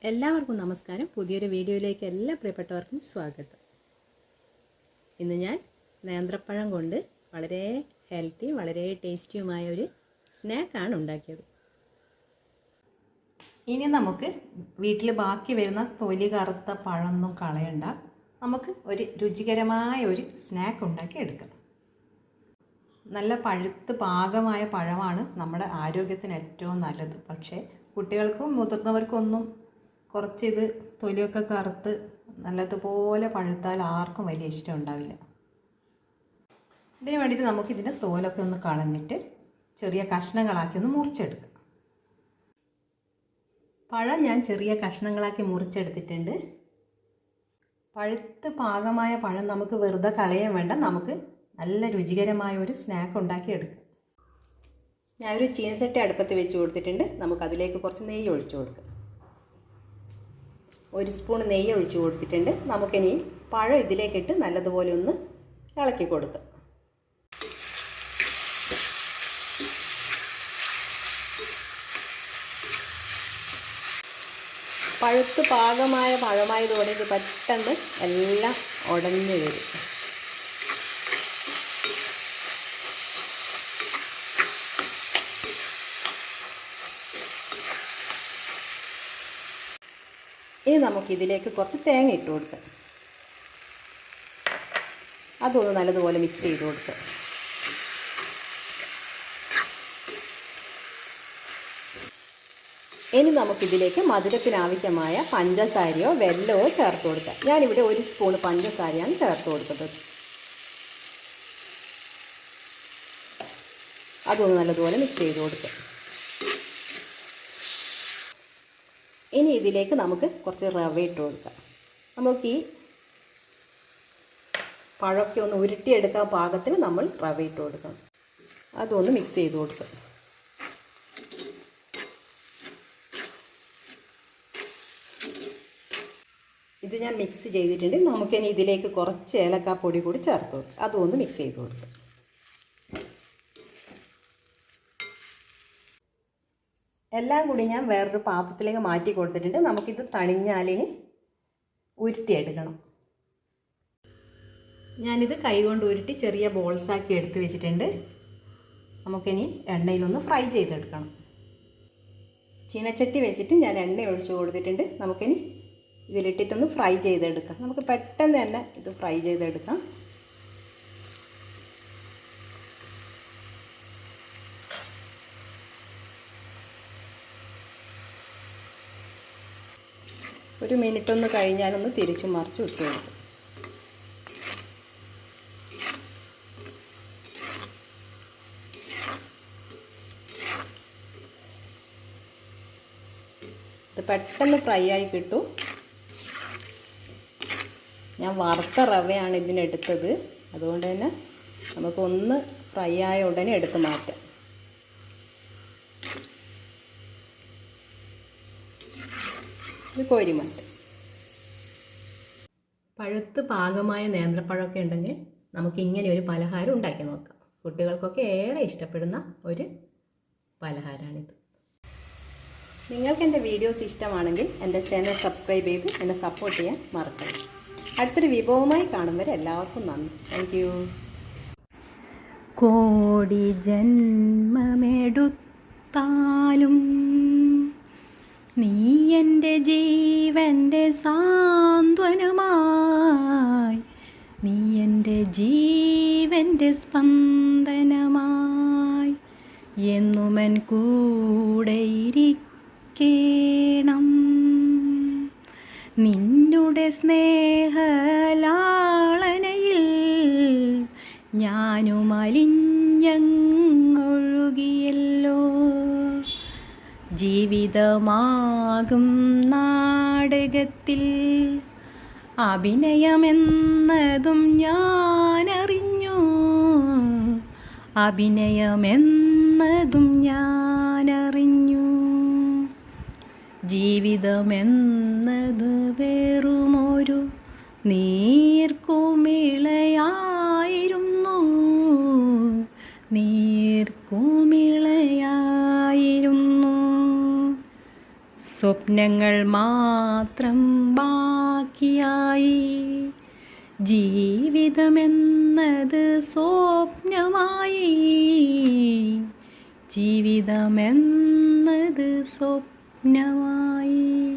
എല്ലാവർക്കും നമസ്കാരം. പുതിയൊരു വീഡിയോയിലേക്ക് എല്ലാ പ്രിയപ്പെട്ടവർക്കും സ്വാഗതം. ഇന്ന് ഞാൻ നേന്ത്രപ്പഴം കൊണ്ട് വളരെ ഹെൽത്തി, വളരെ ടേസ്റ്റിയുമായ ഒരു സ്നാക്കാണ് ഉണ്ടാക്കിയത്. ഇനി നമുക്ക് വീട്ടിൽ ബാക്കി വരുന്ന തൊലി കറുത്ത പഴമൊന്നും കളയണ്ട. നമുക്ക് ഒരു രുചികരമായ ഒരു സ്നാക്ക് ഉണ്ടാക്കി എടുക്കാം. നല്ല പഴുത്ത് പാകമായ പഴമാണ് നമ്മുടെ ആരോഗ്യത്തിന് ഏറ്റവും നല്ലത്. പക്ഷേ കുട്ടികൾക്കും മുതിർന്നവർക്കൊന്നും കുറച്ച് ഇത് തൊലിയൊക്കെ കറുത്ത് നല്ലതുപോലെ പഴുത്താൽ ആർക്കും വലിയ ഇഷ്ടം ഉണ്ടാവില്ല. ഇതിന് വേണ്ടിയിട്ട് നമുക്കിതിൻ്റെ തോലൊക്കെ ഒന്ന് കളഞ്ഞിട്ട് ചെറിയ കഷ്ണങ്ങളാക്കി ഒന്ന് മുറിച്ചെടുക്കാം. പഴം ഞാൻ ചെറിയ കഷ്ണങ്ങളാക്കി മുറിച്ചെടുത്തിട്ടുണ്ട്. പഴുത്ത് പാകമായ പഴം നമുക്ക് വെറുതെ കളയാൻ വേണ്ട, നമുക്ക് നല്ല രുചികരമായ ഒരു സ്നാക്ക് ഉണ്ടാക്കിയെടുക്കാം. ഞാനൊരു ചീനച്ചട്ടി അടുപ്പത്ത് വെച്ച് കൊടുത്തിട്ടുണ്ട്. നമുക്കതിലേക്ക് കുറച്ച് നെയ്യ് ഒഴിച്ചു കൊടുക്കാം. 1 സ്പൂൺ നെയ്യ് ഒഴിച്ചു കൊടുത്തിട്ടുണ്ട്. നമുക്കിനി പഴം ഇതിലേക്കിട്ട് നല്ലതുപോലെ ഒന്ന് ഇളക്കി കൊടുക്കാം. പഴുത്ത് പാകമായ പഴമായതോടെ ഇത് പെട്ടെന്ന് എല്ലാം ഉടഞ്ഞു വരും. ഇനി നമുക്കിതിലേക്ക് കുറച്ച് തേങ്ങ ഇട്ട് കൊടുക്കാം. അതൊന്ന് നല്ലതുപോലെ മിക്സ് ചെയ്ത് കൊടുക്കാം. ഇനി നമുക്കിതിലേക്ക് മധുരത്തിനാവശ്യമായ പഞ്ചസാരയോ വെല്ലമോ ചേർത്ത് കൊടുക്കാം. ഞാനിവിടെ 1 സ്പൂൺ പഞ്ചസാരയാണ് ചേർത്ത് കൊടുക്കുന്നത്. അതൊന്ന് നല്ലതുപോലെ മിക്സ് ചെയ്ത് കൊടുക്കാം. ഇനി ഇതിലേക്ക് നമുക്ക് കുറച്ച് റവ ഇട്ട് കൊടുക്കാം. നമുക്ക് ഈ പഴമൊക്കെ ഒന്ന് ഉരുട്ടിയെടുക്കാൻ പാകത്തിന് നമ്മൾ റവ ഇട്ട് കൊടുക്കണം. അതൊന്ന് മിക്സ് ചെയ്ത് കൊടുക്കാം. ഇത് ഞാൻ മിക്സ് ചെയ്തിട്ടുണ്ട്. നമുക്കിനി ഇതിലേക്ക് കുറച്ച് ഏലക്കാപ്പൊടി കൂടി ചേർത്ത് കൊടുക്കാം. അതൊന്ന് മിക്സ് ചെയ്ത് കൊടുക്കാം. എല്ലാം കൂടി ഞാൻ വേറൊരു പാത്രത്തിലേക്ക് മാറ്റി കൊടുത്തിട്ടുണ്ട്. നമുക്കിത് തണിഞ്ഞാലിന് ഉരുട്ടിയെടുക്കണം. ഞാനിത് കൈകൊണ്ട് ഉരുട്ടി ചെറിയ ബോൾസാക്കി എടുത്ത് വെച്ചിട്ടുണ്ട്. നമുക്കിനി എണ്ണയിലൊന്ന് ഫ്രൈ ചെയ്തെടുക്കണം. ചീനച്ചട്ടി വെച്ചിട്ട് ഞാൻ എണ്ണ ഒഴിച്ച് കൊടുത്തിട്ടുണ്ട്. നമുക്കിനി ഇതിലിട്ടിട്ടൊന്ന് ഫ്രൈ ചെയ്തെടുക്കാം. നമുക്ക് പെട്ടെന്ന് തന്നെ ഇത് ഫ്രൈ ചെയ്തെടുക്കാം. ഒരു മിനിറ്റ് ഒന്ന് കഴിഞ്ഞാലൊന്ന് തിരിച്ചു മറിച്ച് ഇട്ട് കൊടുക്കും. ഇത് പെട്ടെന്ന് ഫ്രൈ ആയി കിട്ടും. ഞാൻ വറുത്ത റവയാണ് ഇതിനെടുത്തത്. അതുകൊണ്ട് തന്നെ നമുക്കൊന്ന് ഫ്രൈ ആയ ഉടനെ എടുത്ത് മാറ്റാം. ഇത് കോരി മാറ്റാം. പഴുത്ത് പാകമായ നേന്ത്രപ്പഴമൊക്കെ ഉണ്ടെങ്കിൽ നമുക്ക് ഇങ്ങനെ ഒരു പലഹാരം ഉണ്ടാക്കി നോക്കാം. കുട്ടികൾക്കൊക്കെ ഏറെ ഇഷ്ടപ്പെടുന്ന ഒരു പലഹാരമാണിത്. നിങ്ങൾക്ക് എൻ്റെ വീഡിയോസ് ഇഷ്ടമാണെങ്കിൽ എൻ്റെ ചാനൽ സബ്സ്ക്രൈബ് ചെയ്ത് എന്നെ സപ്പോർട്ട് ചെയ്യാൻ മറക്കരുത്. അടുത്തൊരു വിഭവമായി കാണും വരെ എല്ലാവർക്കും നന്ദി. Thank you. കോടി ജന്മമെടുത്താലും നീ എൻ്റെ ജീവൻ്റെ സാന്ത്വനമായി, നീ എൻ്റെ ജീവൻ്റെ സ്പന്ദനമായി, എന്നുമൻ കൂടെയിരിക്കേണം. നിന്നുടെ സ്നേഹലാളനയിൽ ഞാനും അലിഞ്ഞൊഴുകിയല്ലോ. ജീവിതമാകും നാടകത്തിൽ അഭിനയമെന്നതും ഞാനറിഞ്ഞു, അഭിനയമെന്നതും ഞാനറിഞ്ഞു. ജീവിതമെന്നത് വെറുമൊരു നീർക്കുമിളയായിരുന്നു, നീർക്കുമിളയായിരുന്നു. സ്വപ്നങ്ങൾ മാത്രം ബാക്കിയായി. ജീവിതമെന്നത് സ്വപ്നമായി, ജീവിതമെന്നത് സ്വപ്നമായി.